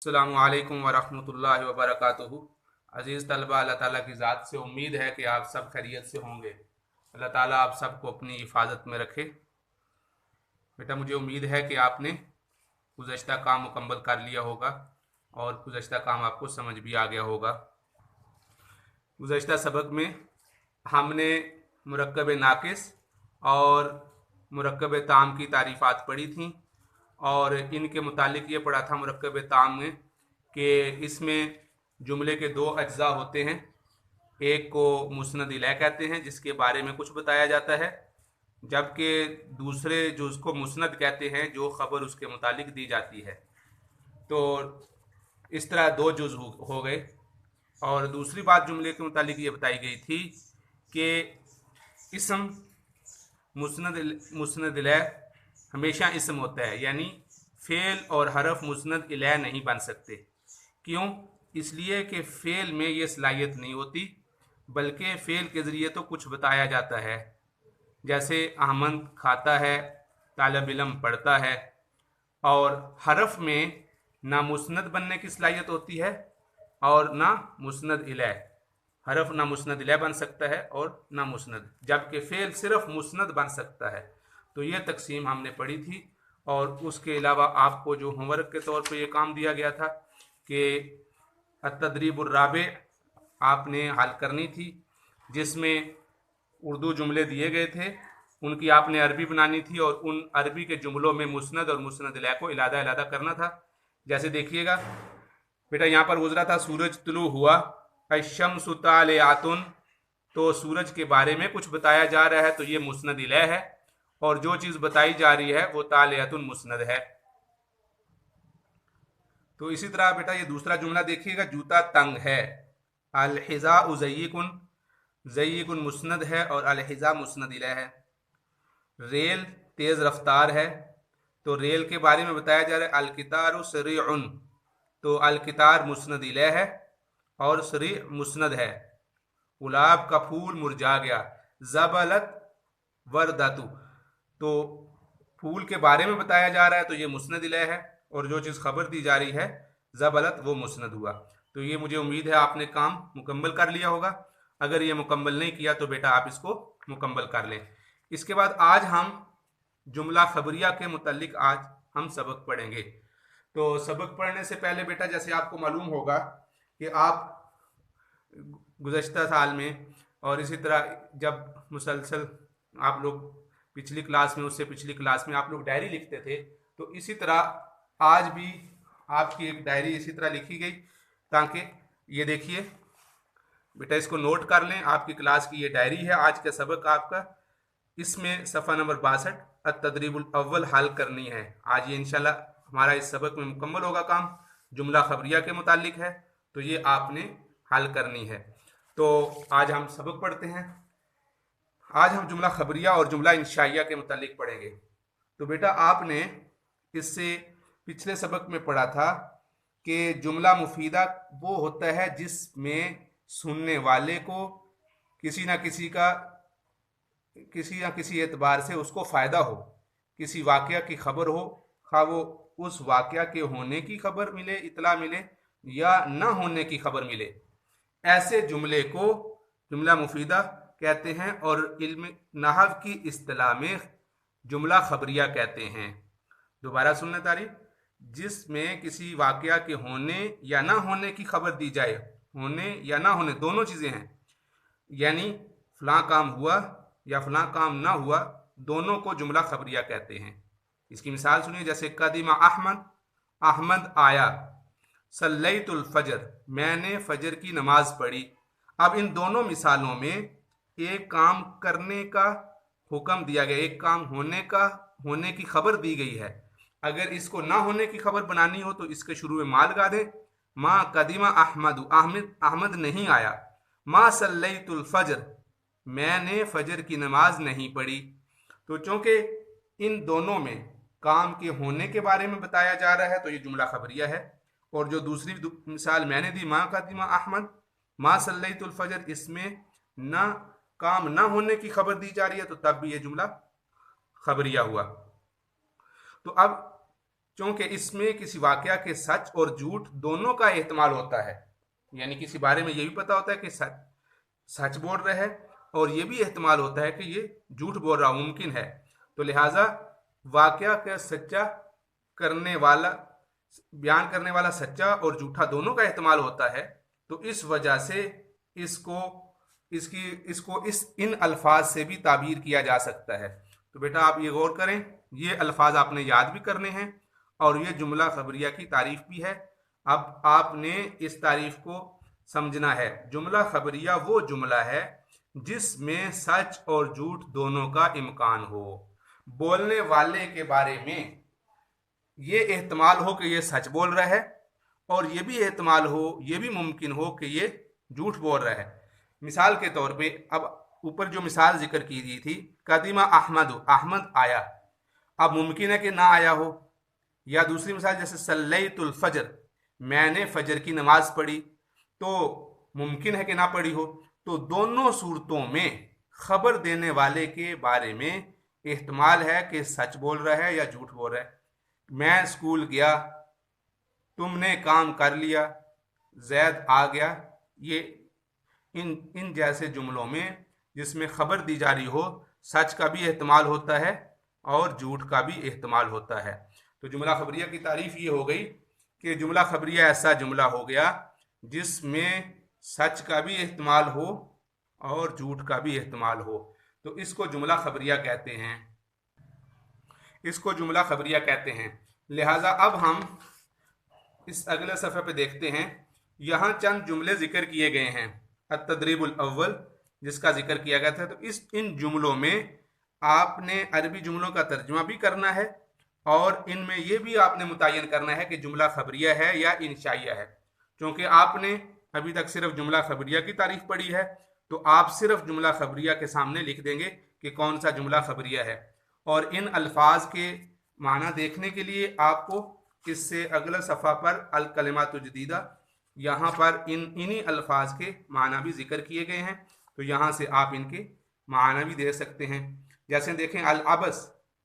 अस्सलामु अलैकुम वरहमतुल्लाहि वबरकातुहू। अज़ीज़ तलबा, अल्लाह ताला की ज़ात से उम्मीद है कि आप सब खैरियत से होंगे। अल्लाह ताला आप सबको अपनी हिफाजत में रखे। बेटा, मुझे उम्मीद है कि आपने गुज़श्ता काम मुकम्मल कर लिया होगा और गुज़श्ता काम आपको समझ भी आ गया होगा। गुज़श्ता सबक में हमने मुरक्कब नाक़िस और मुरक्कब ताम की तारीफ़ात पढ़ी थी और इनके मुतालिक ये पढ़ा था मुरक्कब ताम में कि इसमें जुमले के दो अज्जा होते हैं। एक को मुस्नद इलैह कहते हैं जिसके बारे में कुछ बताया जाता है, जबकि दूसरे जो उसको मुस्नद कहते हैं जो ख़बर उसके मुतालिक दी जाती है। तो इस तरह दो जुज़ हो गए। और दूसरी बात जुमले के मुतालिक ये बताई गई थी कि इसम मुस्नद इलैह हमेशा इसम होता है, यानी फ़ेल और हरफ मुस्नद इलैह नहीं बन सकते। क्यों? इसलिए कि फ़ेल में ये सलाहियत नहीं होती, बल्कि फ़ेल के ज़रिए तो कुछ बताया जाता है। जैसे अहमद खाता है, तालिब इल्म पढ़ता है। और हरफ में ना मुस्नद बनने की सलाहियत होती है और ना मुस्नद इलैह। हरफ ना मुस्नद इलैह बन सकता है और ना मुस्नद, जबकि फ़ेल सिर्फ मुस्नद बन सकता है। तो ये तकसीम हमने पढ़ी थी। और उसके अलावा आपको जो होमवर्क के तौर पे ये काम दिया गया था कि अत-तदरीबुर राबे आपने हल करनी थी, जिसमें उर्दू जुमले दिए गए थे, उनकी आपने अरबी बनानी थी और उन अरबी के जुमलों में मुस्नद और मुस्नद इलैह को इलादा इलादा करना था। जैसे देखिएगा बेटा, यहाँ पर गुजरा था सूरज तुलू हुआ, अश-शम्सु तालिअतुन, तो सूरज के बारे में कुछ बताया जा रहा है तो ये मुस्नद इलैह है, और जो चीज़ बताई जा रही है वो तालिअतुन मुस्नद है। तो इसी तरह बेटा ये दूसरा जुमला देखिएगा, जूता तंग है, अल-हिज़ाउ ज़य्यिकुन, ज़य्यिकुन मुस्नद है और अल-हिज़ा मुस्नद इलैह है। रेल तेज़ रफ्तार है, तो रेल के बारे में बताया जा रहा है अल-कितारु सरीउन, तो अल-कितार मुस्नद इलैह है और सरी मुस्नद है। गुलाब का फूल मुरझा गया, ज़बलत वर्दतु, तो फूल के बारे में बताया जा रहा है तो ये मुस्नद इलैह है, और जो चीज़ खबर दी जा रही है ज़बलत, वो मुस्नद हुआ। तो ये मुझे उम्मीद है आपने काम मुकम्मल कर लिया होगा। अगर ये मुकम्मल नहीं किया तो बेटा आप इसको मुकम्मल कर लें। इसके बाद आज हम जुमला खबरिया के मुतल्लिक आज हम सबक पढ़ेंगे। तो सबक पढ़ने से पहले बेटा, जैसे आपको मालूम होगा कि आप गुज़श्ता साल में और इसी तरह जब मुसलसल आप लोग पिछली क्लास में, उससे पिछली क्लास में आप लोग डायरी लिखते थे, तो इसी तरह आज भी आपकी एक डायरी इसी तरह लिखी गई, ताकि ये देखिए बेटा, इसको नोट कर लें। आपकी क्लास की ये डायरी है, आज का सबक आपका, इसमें सफ़ा नंबर 62 अत-तदरीबुल अव्वल हल करनी है। आज ये इंशाल्लाह हमारा इस सबक में मुकम्मल होगा काम। जुमला खबरिया के मुतालिक है तो ये आपने हल करनी है। तो आज हम सबक पढ़ते हैं। आज हम जुमला खबरिया और जुमला इंशाइया के मुतालिक पढ़ेंगे। तो बेटा आपने इससे पिछले सबक में पढ़ा था कि जुमला मुफीदा वो होता है जिसमें सुनने वाले को किसी ना किसी एतबार से उसको फ़ायदा हो, किसी वाक़या की खबर हो, खा वो उस वाक़या के होने की खबर मिले, इतला मिले, या ना होने की खबर मिले, ऐसे जुमले को जुमला मुफीदा कहते हैं और इल्म नहव की इस्तिलाह में जुमला खबरिया कहते हैं। दोबारा सुनना तारीफ, जिसमें किसी वाक़या के होने या ना होने की खबर दी जाए, होने या ना होने दोनों चीज़ें हैं, यानी फ़लाँ काम हुआ या फ़लाँ काम ना हुआ, दोनों को जुमला खबरिया कहते हैं। इसकी मिसाल सुनिए, जैसे कदिमा अहमद, अहमद आया, सल्लैतुल फजर, मैंने फजर की नमाज पढ़ी। अब इन दोनों मिसालों में एक काम करने का हुक्म दिया गया, एक काम होने की खबर दी गई है। अगर इसको ना होने की खबर बनानी हो तो इसके शुरू में मा लगा दें, माँ कदिमा अहमद, अहमद नहीं आया। माँ सल्लैतुल फजर, मैंने फजर की नमाज नहीं पढ़ी। तो चूंकि इन दोनों में काम के होने के बारे में बताया जा रहा है तो ये जुमला खबरिया है। और जो दूसरी मिसाल मैंने दी, माँ कदिमा अहमद, माँ सल्लैतुल फजर, इसमें ना काम ना होने की खबर दी जा रही है तो तब भी ये जुमला खबरिया हुआ। तो अब چونکہ اس میں کسی واقعہ کے سچ اور جھوٹ دونوں کا احتمال ہوتا ہے، یعنی کسی بارے میں یہ بھی پتا ہوتا ہے کہ سچ بول رہا ہے اور یہ بھی احتمال ہوتا ہے کہ یہ جھوٹ بول رہا ممکن ہے، تو لہٰذا واقعہ کا سچا کرنے والا بیان کرنے والا سچا اور جھوٹا دونوں کا احتمال ہوتا ہے، تو اس وجہ سے ان الفاظ سے بھی تعبیر کیا جا سکتا ہے۔ تو بیٹا آپ یہ غور کریں، یہ الفاظ آپ نے یاد بھی کرنے ہیں اور یہ جملہ خبریہ کی تعریف بھی ہے۔ اب آپ نے اس تعریف کو سمجھنا ہے۔ جملہ خبریہ وہ جملہ ہے جس میں سچ اور جھوٹ دونوں کا امکان ہو، بولنے والے کے بارے میں یہ احتمال ہو کہ یہ سچ بول رہا ہے اور یہ بھی احتمال ہو، یہ بھی ممکن ہو کہ یہ جھوٹ بول رہا ہے۔ مثال کے طور پہ اب اوپر جو مثال ذکر کی گئی تھی، قدیم احمد آیا، اب ممکن ہے کہ نہ آیا ہو، یا دوسری مثال جیسے صلیت الفجر، میں نے فجر کی نماز پڑھی، تو ممکن ہے کہ نہ پڑھی ہو۔ تو دونوں صورتوں میں خبر دینے والے کے بارے میں احتمال ہے کہ سچ بول رہا ہے یا جھوٹ بول رہا ہے۔ میں اسکول گیا، تم نے کام کر لیا، زید آ گیا، یہ ان جیسے جملوں میں جس میں خبر دی جا رہی ہو، سچ کا بھی احتمال ہوتا ہے اور جھوٹ کا بھی احتمال ہوتا ہے۔ تو جملہ خبریہ کی تعریف یہ ہو گئی کہ جملہ خبریہ ایسا جملہ ہو گیا جس میں سچ کا بھی احتمال ہو اور جھوٹ کا بھی احتمال ہو، تو اس کو جملہ خبریہ کہتے ہیں، اس کو جملہ خبریہ کہتے ہیں۔ لہٰذا اب ہم اس اگلے صفحے پہ دیکھتے ہیں، یہاں چند جملے ذکر کیے گئے ہیں، التدریب الاول جس کا ذکر کیا گیا تھا۔ تو ان جملوں میں آپ نے عربی جملوں کا ترجمہ بھی کرنا ہے اور ان میں یہ بھی آپ نے متعین کرنا ہے کہ جملہ خبریہ ہے یا انشائیہ ہے، کیونکہ آپ نے ابھی تک صرف جملہ خبریہ کی تعریف پڑھی ہے، تو آپ صرف جملہ خبریہ کے سامنے لکھ دیں گے کہ کون سا جملہ خبریہ ہے، اور ان الفاظ کے معنی دیکھنے کے لیے آپ کو اس سے اگلا صفحہ پر الکلمات الجدیدہ، یہاں پر انہی الفاظ کے معنی بھی ذکر کیے گئے ہیں، تو یہاں سے آپ ان کے معنی بھی دے سکتے ہیں۔ جیسے دیکھیں، العبث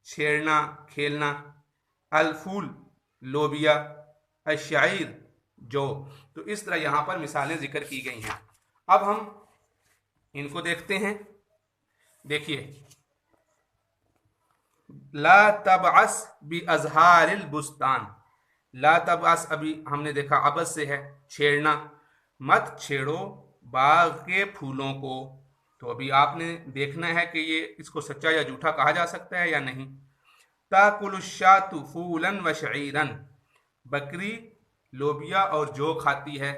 چھیڑنا کھیلنا، الفول لوبیا، الشعیر جو، تو اس طرح یہاں پر مثالیں ذکر کی گئی ہیں۔ اب ہم ان کو دیکھتے ہیں۔ دیکھیے، لا تبعث بازہار البستان، لا تبعث ابھی ہم نے دیکھا عبث سے ہے، چھیڑنا، مت چھیڑو باغ کے پھولوں کو، تو ابھی آپ نے دیکھنا ہے کہ یہ اس کو سچا یا جھوٹا کہا جا سکتا ہے یا نہیں۔ تاکل الشاۃ فولا وشعیرا، بکری لوبیا اور جو کھاتی ہے۔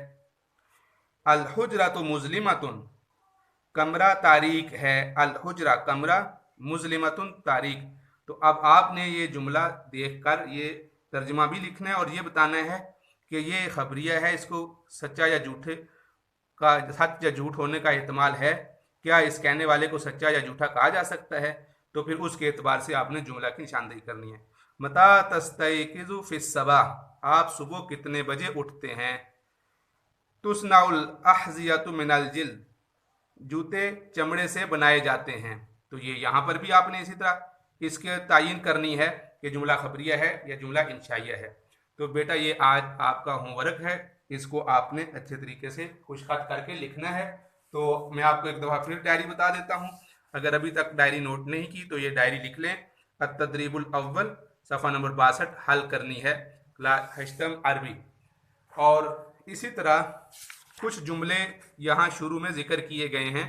الحجرۃ مظلمۃ، کمرہ تاریک ہے، الحجرہ کمرہ، مظلمۃ تاریک۔ تو اب آپ نے یہ جملہ دیکھ کر یہ ترجمہ بھی لکھنا ہے اور یہ بتانا ہے کہ یہ خبریہ ہے، اس کو سچا یا جھوٹے کا سچ یا جھوٹ ہونے کا احتمال ہے، کیا اس کہنے والے کو سچا یا جھوٹا کہا جا سکتا ہے، تو پھر اس کے اعتبار سے آپ نے جملہ کی نشاندہی کرنی ہے۔ متی تستيقظ فی الصباح، آپ صبح کتنے بجے اٹھتے ہیں۔ تصنع الاحذیۃ من الجلد، جوتے چمڑے سے بنائے جاتے ہیں، تو یہ یہاں پر بھی آپ نے اسی طرح اس کے تعین کرنی ہے کہ جملہ خبریہ ہے یا جملہ انشائیہ ہے۔ تو بیٹا یہ آج آپ کا ہوم ورک ہے، اس کو آپ نے اچھے طریقے سے خوش خط کر کے لکھنا ہے۔ تو میں آپ کو ایک دفعہ پھر ڈائری بتا دیتا ہوں، اگر ابھی تک ڈائری نوٹ نہیں کی تو یہ ڈائری لکھ لیں۔ التدریب الاول صفحہ نمبر 62 حل کرنی ہے، ہشتم عربی۔ اور اسی طرح کچھ جملے یہاں شروع میں ذکر کیے گئے ہیں،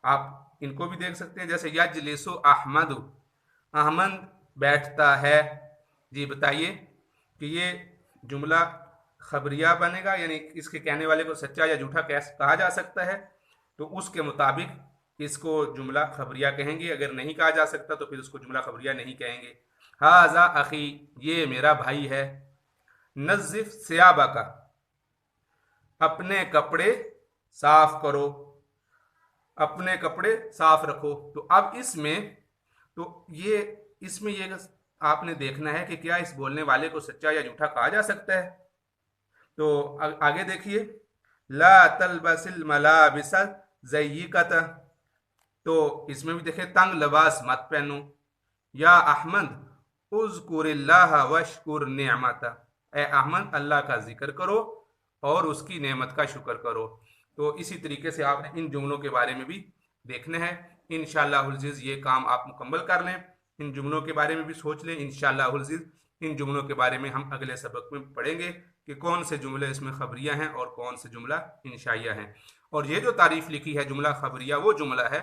آپ ان کو بھی دیکھ سکتے ہیں، جیسے یجلس احمد، احمد بیٹھتا ہے۔ جی بتائیے کہ یہ جملہ خبریہ بنے گا، یعنی اس کے کہنے والے کو سچا یا جھوٹا کہا جا سکتا ہے، تو اس کے مطابق اس کو جملہ خبریہ کہیں گے، اگر نہیں کہا جا سکتا تو پھر اس کو جملہ خبریہ نہیں کہیں گے۔ ھذا اخی، یہ میرا بھائی ہے۔ نظف ثیابک، اپنے کپڑے صاف کرو، اپنے کپڑے صاف رکھو۔ تو اب اس میں یہ آپ نے دیکھنا ہے کہ کیا اس بولنے والے کو سچا یا جھوٹا کہا جا سکتا ہے۔ تو آگے دیکھیے، لا تلبس الملابس الضیقۃ، تو اس میں بھی دیکھیں تنگ لباس مت پہنو۔ یا احمد उज़्कुरिल्लाह वश्कुर निअमता, ए अहमद अल्लाह का जिक्र करो और उसकी नेमत का शुक्र करो। तो इसी तरीके से आपने इन जुमलों के बारे में भी देखने हैं। इंशाअल्लाहुल अज़ीज़ ये काम आप मुकम्मल कर लें, इन जुमलों के बारे में भी सोच लें। इंशाअल्लाहुल अज़ीज़ इन जुमलों के बारे में हम अगले सबक में पढ़ेंगे कि कौन से जुमले इसमें खबरिया हैं और कौन से जुमला इंशाइया हैं। और ये जो तारीफ लिखी है जुमला खबरिया, वो जुमला है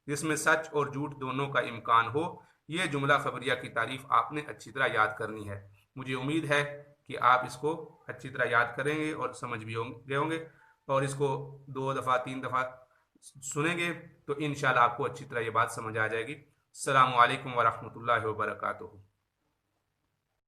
जिसमें सच और झूठ दोनों का इम्कान हो। ये जुमला खबरिया की तारीफ आपने अच्छी तरह याद करनी है। मुझे उम्मीद है कि आप इसको अच्छी तरह याद करेंगे और समझ भी होंगे और इसको 2 दफ़ा 3 दफ़ा सुनेंगे तो इंशाल्लाह आपको अच्छी तरह ये बात समझ आ जाएगी। अस्सलामु अलैकुम वरहमतुल्लाहि वबरकातुहू।